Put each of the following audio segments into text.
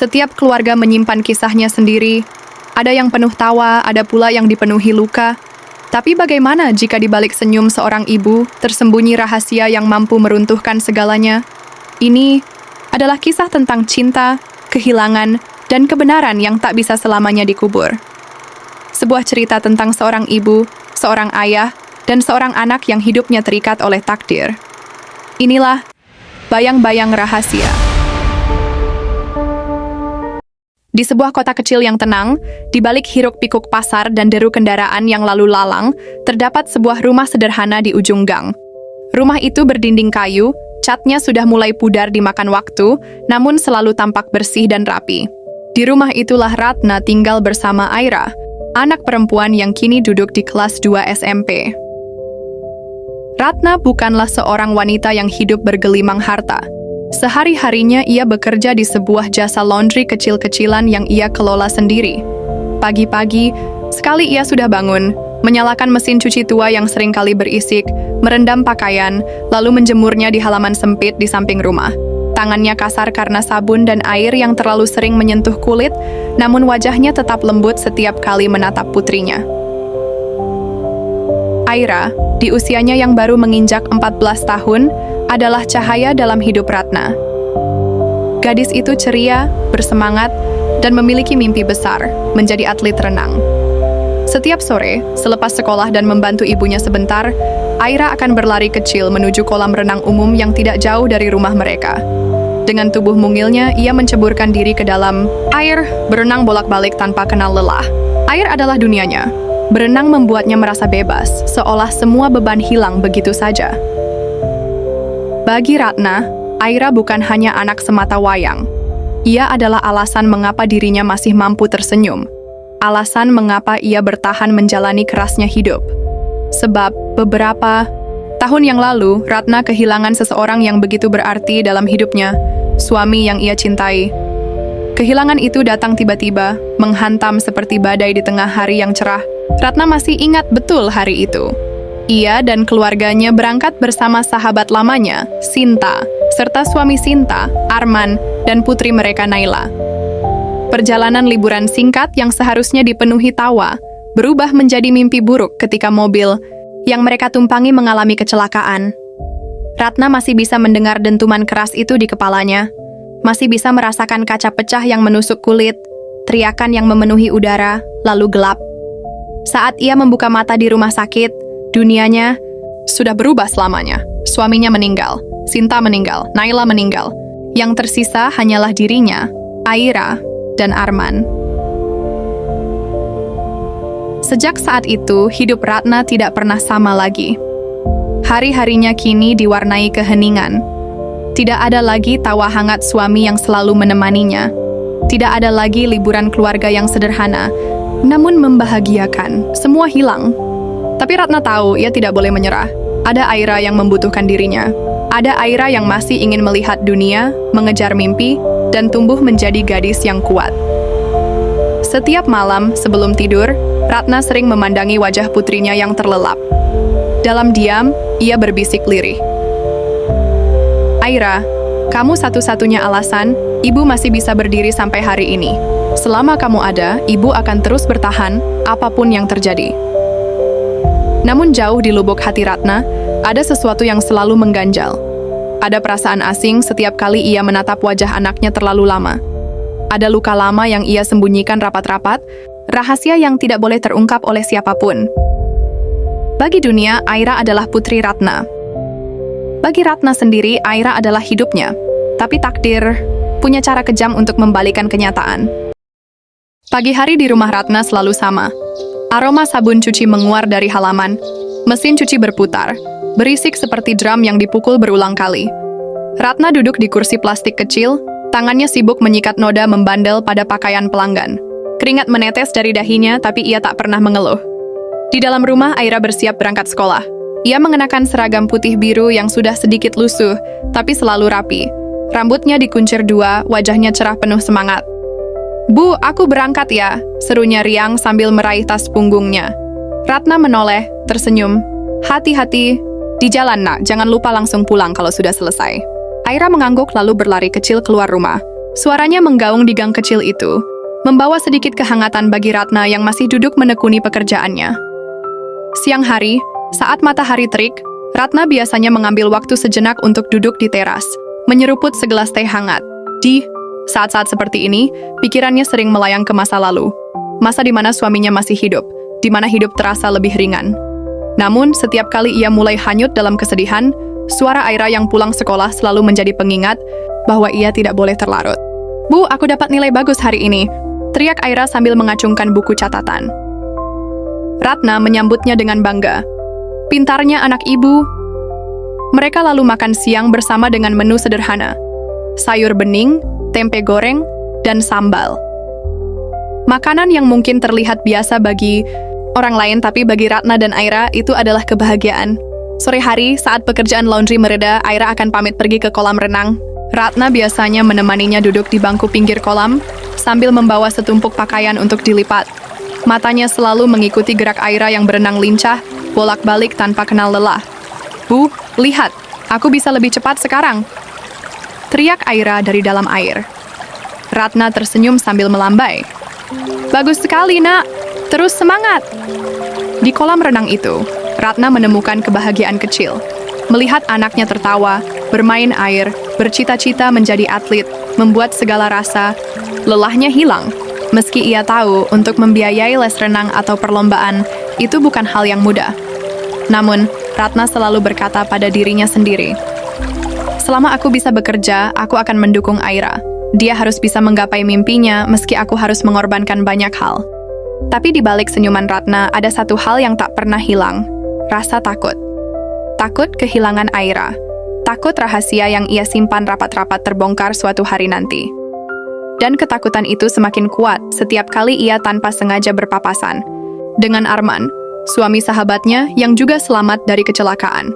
Setiap keluarga menyimpan kisahnya sendiri. Ada yang penuh tawa, ada pula yang dipenuhi luka. Tapi bagaimana jika di balik senyum seorang ibu tersembunyi rahasia yang mampu meruntuhkan segalanya? Ini adalah kisah tentang cinta, kehilangan, dan kebenaran yang tak bisa selamanya dikubur. Sebuah cerita tentang seorang ibu, seorang ayah, dan seorang anak yang hidupnya terikat oleh takdir. Inilah Bayang-Bayang Rahasia. Di sebuah kota kecil yang tenang, di balik hiruk-pikuk pasar dan deru kendaraan yang lalu lalang, terdapat sebuah rumah sederhana di ujung gang. Rumah itu berdinding kayu, catnya sudah mulai pudar dimakan waktu, namun selalu tampak bersih dan rapi. Di rumah itulah Ratna tinggal bersama Aira, anak perempuan yang kini duduk di kelas 2 SMP. Ratna bukanlah seorang wanita yang hidup bergelimang harta. Sehari-harinya ia bekerja di sebuah jasa laundry kecil-kecilan yang ia kelola sendiri. Pagi-pagi, sekali ia sudah bangun, menyalakan mesin cuci tua yang seringkali berisik, merendam pakaian, lalu menjemurnya di halaman sempit di samping rumah. Tangannya kasar karena sabun dan air yang terlalu sering menyentuh kulit, namun wajahnya tetap lembut setiap kali menatap putrinya. Aira, di usianya yang baru menginjak 14 tahun, adalah cahaya dalam hidup Ratna. Gadis itu ceria, bersemangat, dan memiliki mimpi besar, menjadi atlet renang. Setiap sore, selepas sekolah dan membantu ibunya sebentar, Aira akan berlari kecil menuju kolam renang umum yang tidak jauh dari rumah mereka. Dengan tubuh mungilnya, ia menceburkan diri ke dalam air, berenang bolak-balik tanpa kenal lelah. Air adalah dunianya. Berenang membuatnya merasa bebas, seolah semua beban hilang begitu saja. Bagi Ratna, Aira bukan hanya anak semata wayang. Ia adalah alasan mengapa dirinya masih mampu tersenyum. Alasan mengapa ia bertahan menjalani kerasnya hidup. Sebab beberapa tahun yang lalu, Ratna kehilangan seseorang yang begitu berarti dalam hidupnya, suami yang ia cintai. Kehilangan itu datang tiba-tiba, menghantam seperti badai di tengah hari yang cerah. Ratna masih ingat betul hari itu. Ia dan keluarganya berangkat bersama sahabat lamanya, Sinta, serta suami Sinta, Arman, dan putri mereka Naila. Perjalanan liburan singkat yang seharusnya dipenuhi tawa, berubah menjadi mimpi buruk ketika mobil yang mereka tumpangi mengalami kecelakaan. Ratna masih bisa mendengar dentuman keras itu di kepalanya, masih bisa merasakan kaca pecah yang menusuk kulit, teriakan yang memenuhi udara, lalu gelap. Saat ia membuka mata di rumah sakit, dunianya sudah berubah selamanya. Suaminya meninggal, Sinta meninggal, Naila meninggal. Yang tersisa hanyalah dirinya, Aira, dan Arman. Sejak saat itu, hidup Ratna tidak pernah sama lagi. Hari-harinya kini diwarnai keheningan. Tidak ada lagi tawa hangat suami yang selalu menemaninya. Tidak ada lagi liburan keluarga yang sederhana, namun membahagiakan. Semua hilang. Tapi Ratna tahu ia tidak boleh menyerah. Ada Aira yang membutuhkan dirinya. Ada Aira yang masih ingin melihat dunia, mengejar mimpi, dan tumbuh menjadi gadis yang kuat. Setiap malam sebelum tidur, Ratna sering memandangi wajah putrinya yang terlelap. Dalam diam, ia berbisik lirih. Aira, kamu satu-satunya alasan ibu masih bisa berdiri sampai hari ini. Selama kamu ada, ibu akan terus bertahan, apapun yang terjadi. Namun jauh di lubuk hati Ratna, ada sesuatu yang selalu mengganjal. Ada perasaan asing setiap kali ia menatap wajah anaknya terlalu lama. Ada luka lama yang ia sembunyikan rapat-rapat, rahasia yang tidak boleh terungkap oleh siapapun. Bagi dunia, Aira adalah putri Ratna. Bagi Ratna sendiri, Aira adalah hidupnya. Tapi takdir punya cara kejam untuk membalikan kenyataan. Pagi hari di rumah Ratna selalu sama. Aroma sabun cuci menguar dari halaman. Mesin cuci berputar, berisik seperti drum yang dipukul berulang kali. Ratna duduk di kursi plastik kecil, tangannya sibuk menyikat noda membandel pada pakaian pelanggan. Keringat menetes dari dahinya, tapi ia tak pernah mengeluh. Di dalam rumah, Aira bersiap berangkat sekolah. Ia mengenakan seragam putih biru yang sudah sedikit lusuh, tapi selalu rapi. Rambutnya dikuncir dua, wajahnya cerah penuh semangat. "Bu, aku berangkat ya," serunya riang sambil meraih tas punggungnya. Ratna menoleh, tersenyum. "Hati-hati, di jalan nak, jangan lupa langsung pulang kalau sudah selesai." Aira mengangguk lalu berlari kecil keluar rumah. Suaranya menggaung di gang kecil itu, membawa sedikit kehangatan bagi Ratna yang masih duduk menekuni pekerjaannya. Siang hari, saat matahari terik, Ratna biasanya mengambil waktu sejenak untuk duduk di teras, menyeruput segelas teh hangat. Di saat-saat seperti ini, pikirannya sering melayang ke masa lalu. Masa di mana suaminya masih hidup, di mana hidup terasa lebih ringan. Namun, setiap kali ia mulai hanyut dalam kesedihan, suara Aira yang pulang sekolah selalu menjadi pengingat bahwa ia tidak boleh terlarut. "Bu, aku dapat nilai bagus hari ini," teriak Aira sambil mengacungkan buku catatan. Ratna menyambutnya dengan bangga. Pintarnya anak ibu. Mereka lalu makan siang bersama dengan menu sederhana. Sayur bening, tempe goreng, dan sambal. Makanan yang mungkin terlihat biasa bagi orang lain, tapi bagi Ratna dan Aira itu adalah kebahagiaan. Sore hari, saat pekerjaan laundry mereda, Aira akan pamit pergi ke kolam renang. Ratna biasanya menemaninya duduk di bangku pinggir kolam, sambil membawa setumpuk pakaian untuk dilipat. Matanya selalu mengikuti gerak Aira yang berenang lincah, bolak-balik tanpa kenal lelah. "Bu, lihat, aku bisa lebih cepat sekarang," teriak Aira dari dalam air. Ratna tersenyum sambil melambai. "Bagus sekali, nak. Terus semangat." Di kolam renang itu, Ratna menemukan kebahagiaan kecil. Melihat anaknya tertawa, bermain air, bercita-cita menjadi atlet, membuat segala rasa lelahnya hilang. Meski ia tahu untuk membiayai les renang atau perlombaan, itu bukan hal yang mudah. Namun, Ratna selalu berkata pada dirinya sendiri, "Selama aku bisa bekerja, aku akan mendukung Aira. Dia harus bisa menggapai mimpinya meski aku harus mengorbankan banyak hal." Tapi di balik senyuman Ratna ada satu hal yang tak pernah hilang, rasa takut. Takut kehilangan Aira. Takut rahasia yang ia simpan rapat-rapat terbongkar suatu hari nanti. Dan ketakutan itu semakin kuat setiap kali ia tanpa sengaja berpapasan dengan Arman, suami sahabatnya yang juga selamat dari kecelakaan.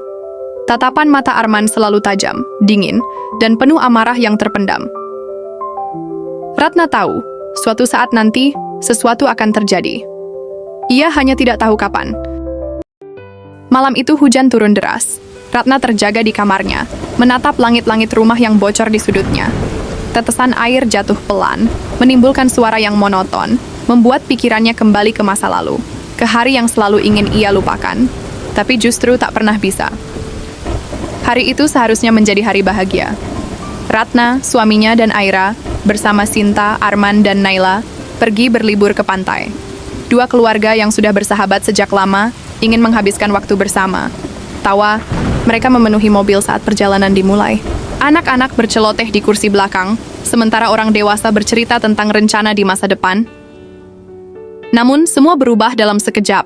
Tatapan mata Arman selalu tajam, dingin, dan penuh amarah yang terpendam. Ratna tahu, suatu saat nanti, sesuatu akan terjadi. Ia hanya tidak tahu kapan. Malam itu hujan turun deras. Ratna terjaga di kamarnya, menatap langit-langit rumah yang bocor di sudutnya. Tetesan air jatuh pelan, menimbulkan suara yang monoton, membuat pikirannya kembali ke masa lalu, ke hari yang selalu ingin ia lupakan, tapi justru tak pernah bisa. Hari itu seharusnya menjadi hari bahagia. Ratna, suaminya, dan Aira, bersama Sinta, Arman, dan Naila, pergi berlibur ke pantai. Dua keluarga yang sudah bersahabat sejak lama ingin menghabiskan waktu bersama. Tawa, mereka memenuhi mobil saat perjalanan dimulai. Anak-anak berceloteh di kursi belakang, sementara orang dewasa bercerita tentang rencana di masa depan. Namun, semua berubah dalam sekejap.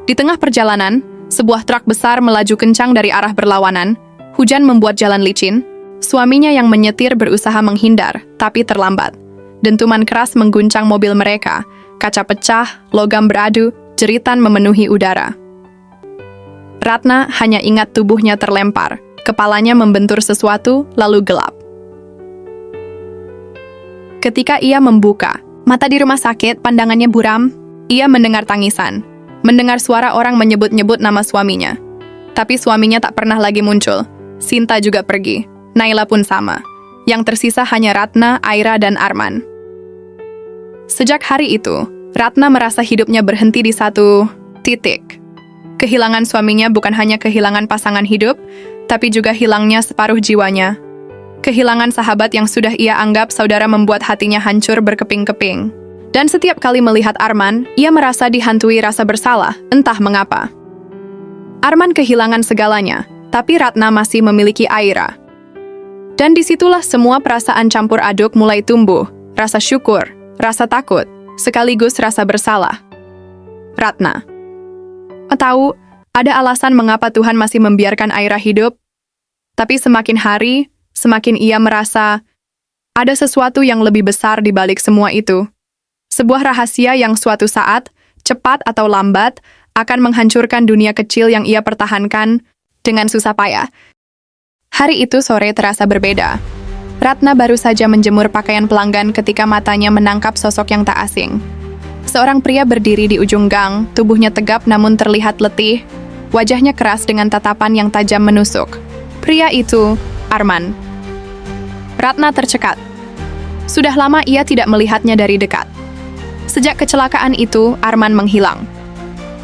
Di tengah perjalanan, sebuah truk besar melaju kencang dari arah berlawanan. Hujan membuat jalan licin. Suaminya yang menyetir berusaha menghindar, tapi terlambat. Dentuman keras mengguncang mobil mereka. Kaca pecah, logam beradu, jeritan memenuhi udara. Ratna hanya ingat tubuhnya terlempar, kepalanya membentur sesuatu, lalu gelap. Ketika ia membuka mata di rumah sakit, pandangannya buram. Ia mendengar tangisan, mendengar suara orang menyebut-nyebut nama suaminya. Tapi suaminya tak pernah lagi muncul. Sinta juga pergi, Naila pun sama. Yang tersisa hanya Ratna, Aira, dan Arman. Sejak hari itu, Ratna merasa hidupnya berhenti di satu titik. Kehilangan suaminya bukan hanya kehilangan pasangan hidup, tapi juga hilangnya separuh jiwanya. Kehilangan sahabat yang sudah ia anggap saudara membuat hatinya hancur berkeping-keping. Dan setiap kali melihat Arman, ia merasa dihantui rasa bersalah, entah mengapa. Arman kehilangan segalanya, tapi Ratna masih memiliki Aira. Dan disitulah semua perasaan campur aduk mulai tumbuh, rasa syukur, rasa takut, sekaligus rasa bersalah. Ratna tahu, ada alasan mengapa Tuhan masih membiarkan Aira hidup. Tapi semakin hari, semakin ia merasa ada sesuatu yang lebih besar di balik semua itu. Sebuah rahasia yang suatu saat, cepat atau lambat, akan menghancurkan dunia kecil yang ia pertahankan dengan susah payah. Hari itu sore terasa berbeda. Ratna baru saja menjemur pakaian pelanggan ketika matanya menangkap sosok yang tak asing. Seorang pria berdiri di ujung gang, tubuhnya tegap namun terlihat letih, wajahnya keras dengan tatapan yang tajam menusuk. Pria itu, Arman. Ratna tercekat. Sudah lama ia tidak melihatnya dari dekat. Sejak kecelakaan itu, Arman menghilang.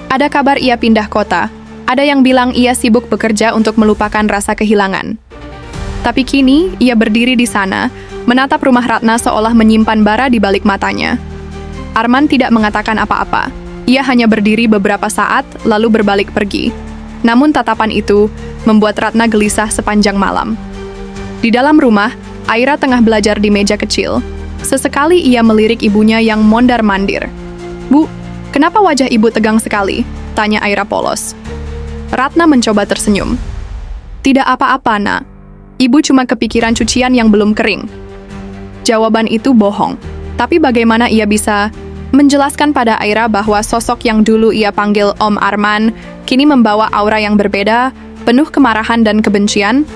Ada kabar ia pindah kota. Ada yang bilang ia sibuk bekerja untuk melupakan rasa kehilangan. Tapi kini, ia berdiri di sana, menatap rumah Ratna seolah menyimpan bara di balik matanya. Arman tidak mengatakan apa-apa. Ia hanya berdiri beberapa saat, lalu berbalik pergi. Namun tatapan itu membuat Ratna gelisah sepanjang malam. Di dalam rumah, Aira tengah belajar di meja kecil. Sesekali ia melirik ibunya yang mondar-mandir. "Bu, kenapa wajah ibu tegang sekali?" tanya Aira polos. Ratna mencoba tersenyum. "Tidak apa-apa, Nak. Ibu cuma kepikiran cucian yang belum kering." Jawaban itu bohong. Tapi bagaimana ia bisa menjelaskan pada Aira bahwa sosok yang dulu ia panggil Om Arman kini membawa aura yang berbeda, penuh kemarahan dan kebencian?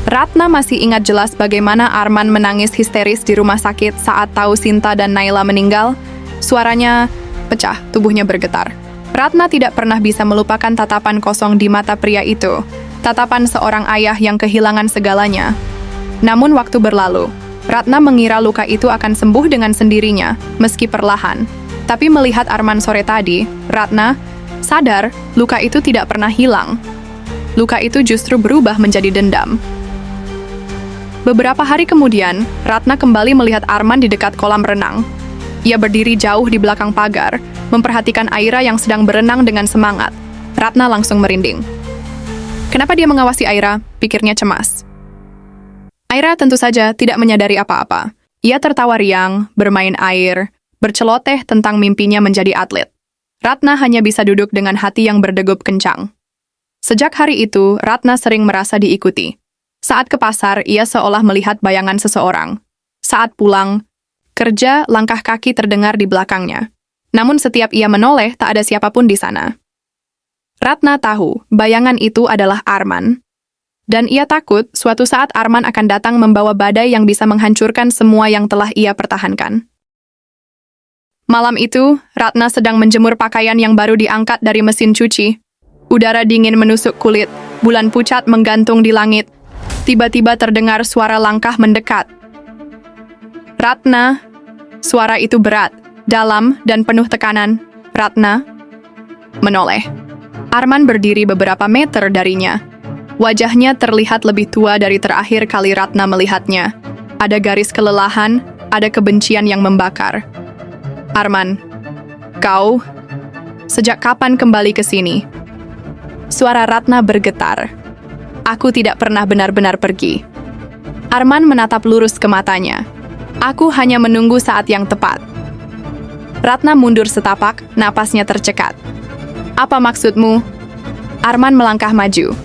Ratna masih ingat jelas bagaimana Arman menangis histeris di rumah sakit saat tahu Sinta dan Naila meninggal. Suaranya pecah, tubuhnya bergetar. Ratna tidak pernah bisa melupakan tatapan kosong di mata pria itu, tatapan seorang ayah yang kehilangan segalanya. Namun waktu berlalu, Ratna mengira luka itu akan sembuh dengan sendirinya, meski perlahan. Tapi melihat Arman sore tadi, Ratna sadar luka itu tidak pernah hilang. Luka itu justru berubah menjadi dendam. Beberapa hari kemudian, Ratna kembali melihat Arman di dekat kolam renang. Ia berdiri jauh di belakang pagar, memperhatikan Aira yang sedang berenang dengan semangat. Ratna langsung merinding. Kenapa dia mengawasi Aira? Pikirnya cemas. Aira tentu saja tidak menyadari apa-apa. Ia tertawa riang, bermain air, berceloteh tentang mimpinya menjadi atlet. Ratna hanya bisa duduk dengan hati yang berdegup kencang. Sejak hari itu, Ratna sering merasa diikuti. Saat ke pasar, ia seolah melihat bayangan seseorang. Saat pulang kerja, langkah kaki terdengar di belakangnya. Namun setiap ia menoleh, tak ada siapapun di sana. Ratna tahu, bayangan itu adalah Arman. Dan ia takut suatu saat Arman akan datang membawa badai yang bisa menghancurkan semua yang telah ia pertahankan. Malam itu, Ratna sedang menjemur pakaian yang baru diangkat dari mesin cuci. Udara dingin menusuk kulit, bulan pucat menggantung di langit. Tiba-tiba terdengar suara langkah mendekat. "Ratna." Suara itu berat, dalam, dan penuh tekanan. Ratna menoleh. Arman berdiri beberapa meter darinya. Wajahnya terlihat lebih tua dari terakhir kali Ratna melihatnya. Ada garis kelelahan, ada kebencian yang membakar. "Arman, kau sejak kapan kembali ke sini?" Suara Ratna bergetar. "Aku tidak pernah benar-benar pergi." Arman menatap lurus ke matanya. "Aku hanya menunggu saat yang tepat." Ratna mundur setapak, napasnya tercekat. "Apa maksudmu?" Arman melangkah maju.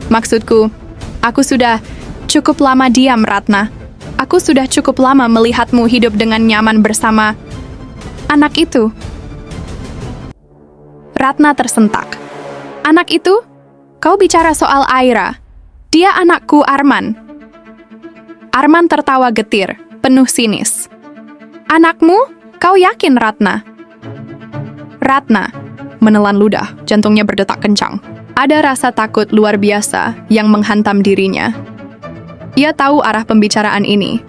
"Maksudku, aku sudah cukup lama diam, Ratna. Aku sudah cukup lama melihatmu hidup dengan nyaman bersama anak itu." Ratna tersentak. "Anak itu? Kau bicara soal Aira. Dia anakku, Arman." Arman tertawa getir, penuh sinis. "Anakmu? Kau yakin, Ratna?" Ratna menelan ludah, jantungnya berdetak kencang. Ada rasa takut luar biasa yang menghantam dirinya. Ia tahu arah pembicaraan ini.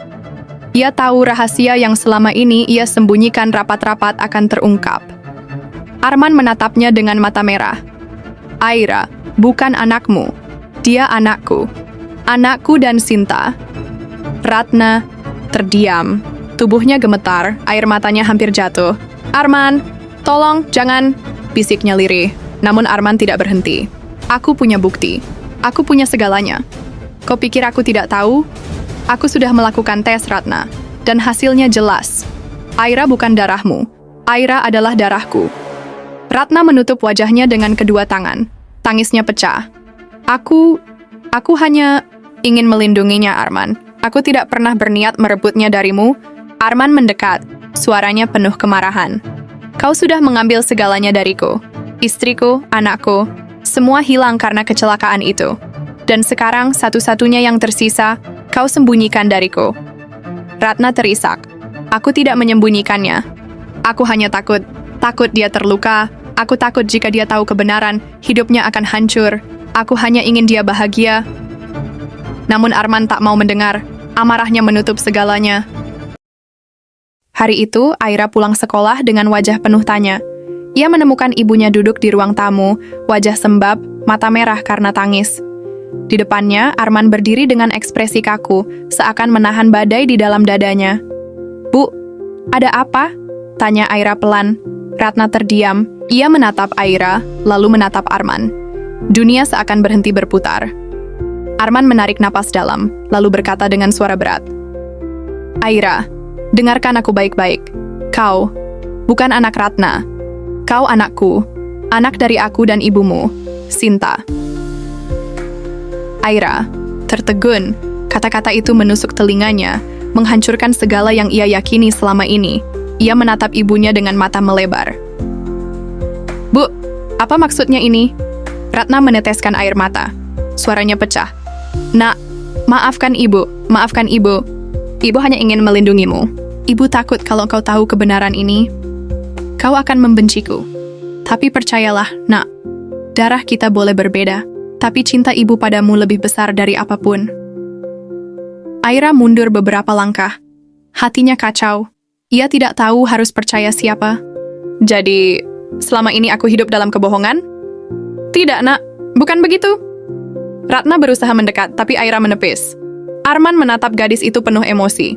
Ia tahu rahasia yang selama ini ia sembunyikan rapat-rapat akan terungkap. Arman menatapnya dengan mata merah. "Aira, bukan anakmu. Dia anakku. Anakku dan Sinta." Ratna terdiam. Tubuhnya gemetar, air matanya hampir jatuh. "Arman, tolong, jangan," bisiknya lirih. Namun Arman tidak berhenti. "Aku punya bukti. Aku punya segalanya. Kau pikir aku tidak tahu? Aku sudah melakukan tes, Ratna. Dan hasilnya jelas. Aira bukan darahmu. Aira adalah darahku." Ratna menutup wajahnya dengan kedua tangan. Tangisnya pecah. Aku hanya ingin melindunginya, Arman. Aku tidak pernah berniat merebutnya darimu." Arman mendekat, suaranya penuh kemarahan. "Kau sudah mengambil segalanya dariku. Istriku, anakku, semua hilang karena kecelakaan itu. Dan sekarang satu-satunya yang tersisa, kau sembunyikan dariku." Ratna terisak. "Aku tidak menyembunyikannya. Aku hanya takut dia terluka. Aku takut jika dia tahu kebenaran, hidupnya akan hancur. Aku hanya ingin dia bahagia." Namun Arman tak mau mendengar. Amarahnya menutup segalanya. Hari itu, Aira pulang sekolah dengan wajah penuh tanya. Ia menemukan ibunya duduk di ruang tamu, wajah sembab, mata merah karena tangis. Di depannya, Arman berdiri dengan ekspresi kaku, seakan menahan badai di dalam dadanya. "Bu, ada apa?" tanya Aira pelan. Ratna terdiam. Ia menatap Aira, lalu menatap Arman. Dunia seakan berhenti berputar. Arman menarik napas dalam, lalu berkata dengan suara berat. "Aira, dengarkan aku baik-baik. Kau bukan anak Ratna. Kau anakku, anak dari aku dan ibumu, Sinta." Aira tertegun. Kata-kata itu menusuk telinganya, menghancurkan segala yang ia yakini selama ini. Ia menatap ibunya dengan mata melebar. "Bu, apa maksudnya ini?" Ratna meneteskan air mata. Suaranya pecah. "Nak, maafkan ibu, maafkan ibu. Ibu hanya ingin melindungimu. Ibu takut kalau kau tahu kebenaran ini, kau akan membenciku. Tapi percayalah, nak, darah kita boleh berbeda, tapi cinta ibu padamu lebih besar dari apapun." Aira mundur beberapa langkah. Hatinya kacau. Ia tidak tahu harus percaya siapa. "Jadi, selama ini aku hidup dalam kebohongan?" "Tidak, nak. Bukan begitu." Ratna berusaha mendekat, tapi Aira menepis. Arman menatap gadis itu penuh emosi.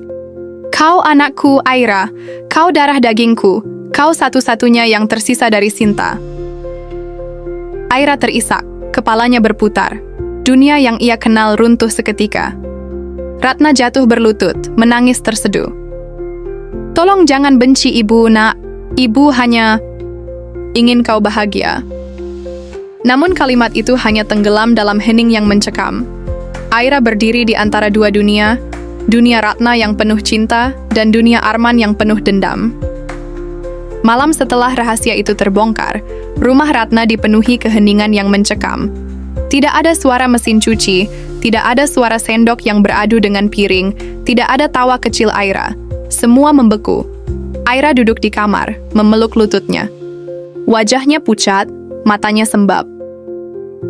"Kau anakku, Aira. Kau darah dagingku. Kau satu-satunya yang tersisa dari Sinta." Aira terisak. Kepalanya berputar. Dunia yang ia kenal runtuh seketika. Ratna jatuh berlutut, menangis terseduh. "Tolong jangan benci ibu, nak. Ibu hanya ingin kau bahagia." Namun kalimat itu hanya tenggelam dalam hening yang mencekam. Aira berdiri di antara dua dunia, dunia Ratna yang penuh cinta dan dunia Arman yang penuh dendam. Malam setelah rahasia itu terbongkar, rumah Ratna dipenuhi keheningan yang mencekam. Tidak ada suara mesin cuci, tidak ada suara sendok yang beradu dengan piring, tidak ada tawa kecil Aira. Semua membeku. Aira duduk di kamar, memeluk lututnya. Wajahnya pucat, matanya sembab.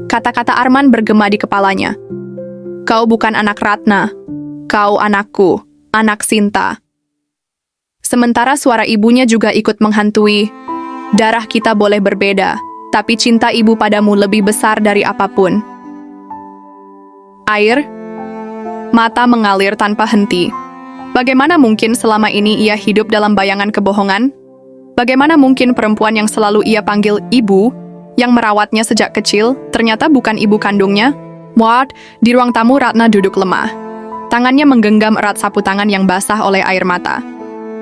Kata-kata Arman bergema di kepalanya. "Kau bukan anak Ratna. Kau anakku, anak Sinta." Sementara suara ibunya juga ikut menghantui. "Darah kita boleh berbeda, tapi cinta ibu padamu lebih besar dari apapun." Air, mata mengalir tanpa henti. Bagaimana mungkin selama ini ia hidup dalam bayangan kebohongan? Bagaimana mungkin perempuan yang selalu ia panggil ibu, yang merawatnya sejak kecil, ternyata bukan ibu kandungnya? Ward, di ruang tamu Ratna duduk lemah. Tangannya menggenggam erat sapu tangan yang basah oleh air mata.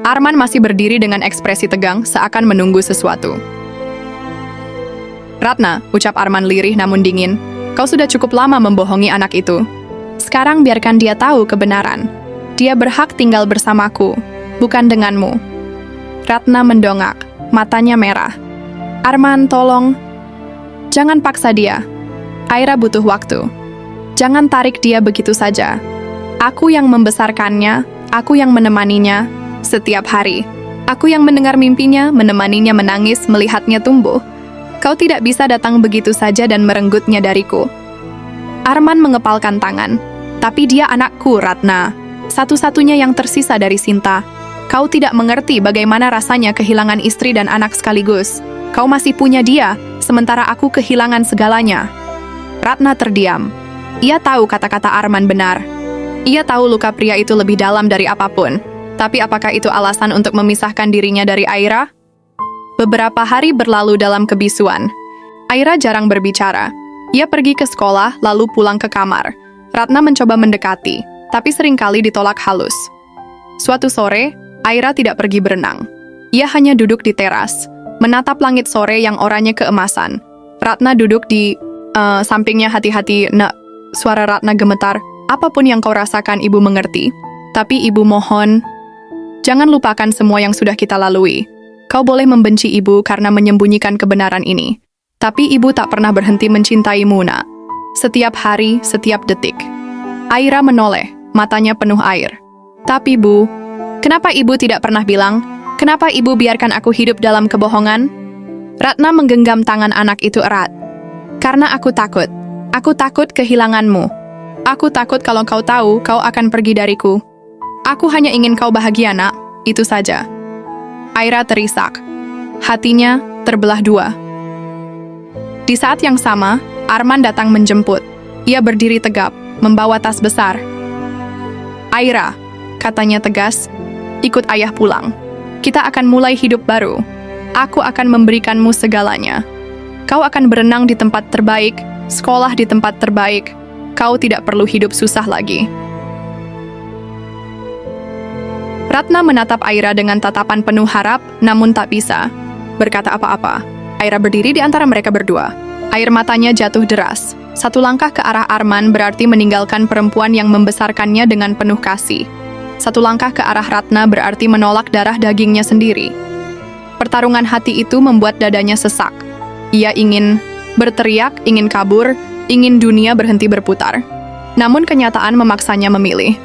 Arman masih berdiri dengan ekspresi tegang, seakan menunggu sesuatu. "Ratna," ucap Arman lirih namun dingin, "kau sudah cukup lama membohongi anak itu. Sekarang biarkan dia tahu kebenaran. Dia berhak tinggal bersamaku, bukan denganmu." Ratna mendongak, matanya merah. "Arman, tolong. Jangan paksa dia. Aira butuh waktu. Jangan tarik dia begitu saja. Aku yang membesarkannya, aku yang menemaninya setiap hari. Aku yang mendengar mimpinya, menemaninya menangis, melihatnya tumbuh. Kau tidak bisa datang begitu saja dan merenggutnya dariku." Arman mengepalkan tangan. "Tapi dia anakku, Ratna. Satu-satunya yang tersisa dari Sinta. Kau tidak mengerti bagaimana rasanya kehilangan istri dan anak sekaligus. Kau masih punya dia, sementara aku kehilangan segalanya." Ratna terdiam. Ia tahu kata-kata Arman benar. Ia tahu luka pria itu lebih dalam dari apapun. Tapi apakah itu alasan untuk memisahkan dirinya dari Aira? Beberapa hari berlalu dalam kebisuan. Aira jarang berbicara. Ia pergi ke sekolah, lalu pulang ke kamar. Ratna mencoba mendekati, tapi seringkali ditolak halus. Suatu sore, Aira tidak pergi berenang. Ia hanya duduk di teras, menatap langit sore yang oranye keemasan. Ratna duduk di sampingnya. "Hati-hati, nak." Suara Ratna gemetar. "Apapun yang kau rasakan, ibu mengerti. Tapi ibu mohon, jangan lupakan semua yang sudah kita lalui. Kau boleh membenci ibu karena menyembunyikan kebenaran ini. Tapi ibu tak pernah berhenti mencintaimu, nak. Setiap hari, setiap detik." Aira menoleh, matanya penuh air. "Tapi bu, kenapa ibu tidak pernah bilang? Kenapa ibu biarkan aku hidup dalam kebohongan?" Ratna menggenggam tangan anak itu erat. "Karena aku takut. Aku takut kehilanganmu. Aku takut kalau kau tahu, kau akan pergi dariku. Aku hanya ingin kau bahagia, nak. Itu saja." Aira terisak. Hatinya terbelah dua. Di saat yang sama, Arman datang menjemput. Ia berdiri tegap, membawa tas besar. Aira, katanya tegas, ikut ayah pulang. Kita akan mulai hidup baru. Aku akan memberikanmu segalanya. Kau akan berenang di tempat terbaik, sekolah di tempat terbaik. Kau tidak perlu hidup susah lagi. Ratna menatap Aira dengan tatapan penuh harap, namun tak bisa berkata apa-apa. Aira berdiri di antara mereka berdua. Air matanya jatuh deras. Satu langkah ke arah Arman berarti meninggalkan perempuan yang membesarkannya dengan penuh kasih. Satu langkah ke arah Ratna berarti menolak darah dagingnya sendiri. Pertarungan hati itu membuat dadanya sesak. Ia ingin berteriak, ingin kabur, ingin dunia berhenti berputar. Namun kenyataan memaksanya memilih.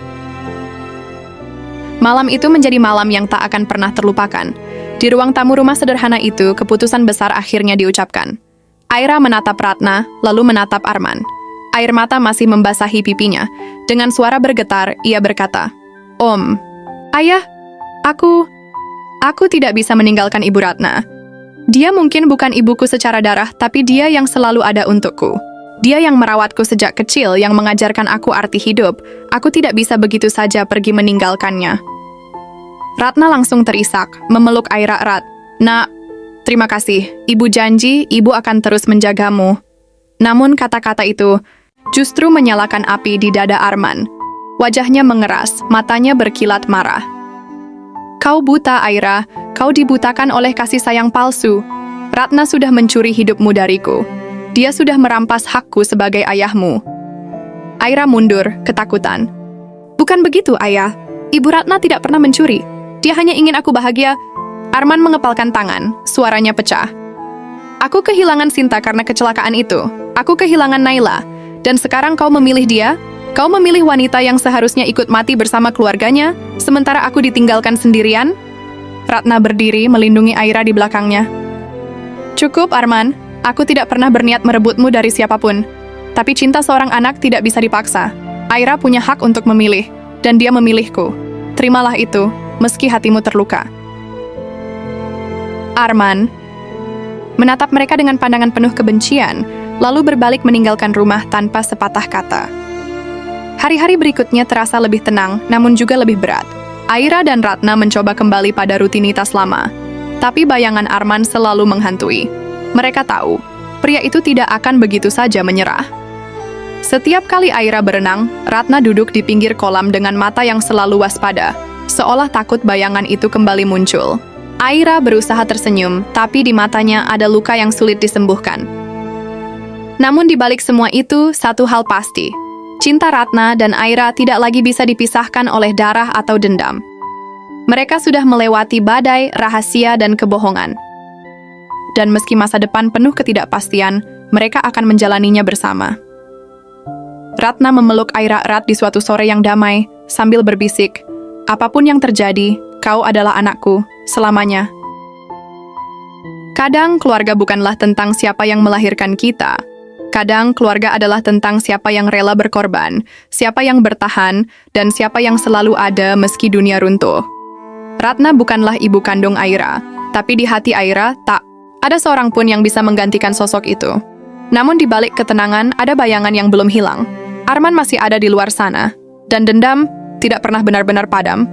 Malam itu menjadi malam yang tak akan pernah terlupakan. Di ruang tamu rumah sederhana itu, keputusan besar akhirnya diucapkan. Aira menatap Ratna, lalu menatap Arman. Air mata masih membasahi pipinya. Dengan suara bergetar, ia berkata, "Om, ayah, aku tidak bisa meninggalkan Ibu Ratna. Dia mungkin bukan ibuku secara darah, tapi dia yang selalu ada untukku. Dia yang merawatku sejak kecil, yang mengajarkan aku arti hidup. Aku tidak bisa begitu saja pergi meninggalkannya." Ratna langsung terisak, memeluk Aira erat. "Nak, terima kasih. Ibu janji, ibu akan terus menjagamu." Namun kata-kata itu justru menyalakan api di dada Arman. Wajahnya mengeras, matanya berkilat marah. "Kau buta, Aira. Kau dibutakan oleh kasih sayang palsu. Ratna sudah mencuri hidupmu dariku. Dia sudah merampas hakku sebagai ayahmu." Aira mundur, ketakutan. "Bukan begitu, ayah. Ibu Ratna tidak pernah mencuri. Dia hanya ingin aku bahagia." Arman mengepalkan tangan, suaranya pecah. "Aku kehilangan Sinta karena kecelakaan itu. Aku kehilangan Naila. Dan sekarang kau memilih dia? Kau memilih wanita yang seharusnya ikut mati bersama keluarganya, sementara aku ditinggalkan sendirian?" Ratna berdiri melindungi Aira di belakangnya. "Cukup, Arman. Aku tidak pernah berniat merebutmu dari siapapun. Tapi cinta seorang anak tidak bisa dipaksa. Aira punya hak untuk memilih, dan dia memilihku. Terimalah itu, meski hatimu terluka." Arman menatap mereka dengan pandangan penuh kebencian, lalu berbalik meninggalkan rumah tanpa sepatah kata. Hari-hari berikutnya terasa lebih tenang, namun juga lebih berat. Aira dan Ratna mencoba kembali pada rutinitas lama, tapi bayangan Arman selalu menghantui. Mereka tahu, pria itu tidak akan begitu saja menyerah. Setiap kali Aira berenang, Ratna duduk di pinggir kolam dengan mata yang selalu waspada, seolah takut bayangan itu kembali muncul. Aira berusaha tersenyum, tapi di matanya ada luka yang sulit disembuhkan. Namun di balik semua itu, satu hal pasti. Cinta Ratna dan Aira tidak lagi bisa dipisahkan oleh darah atau dendam. Mereka sudah melewati badai, rahasia, dan kebohongan. Dan meski masa depan penuh ketidakpastian, mereka akan menjalaninya bersama. Ratna memeluk Aira erat di suatu sore yang damai, sambil berbisik, "Apapun yang terjadi, kau adalah anakku, selamanya." Kadang keluarga bukanlah tentang siapa yang melahirkan kita. Kadang keluarga adalah tentang siapa yang rela berkorban, siapa yang bertahan, dan siapa yang selalu ada meski dunia runtuh. Ratna bukanlah ibu kandung Aira, tapi di hati Aira tak ada seorang pun yang bisa menggantikan sosok itu. Namun di balik ketenangan ada bayangan yang belum hilang. Arman masih ada di luar sana, dan dendam tidak pernah benar-benar padam.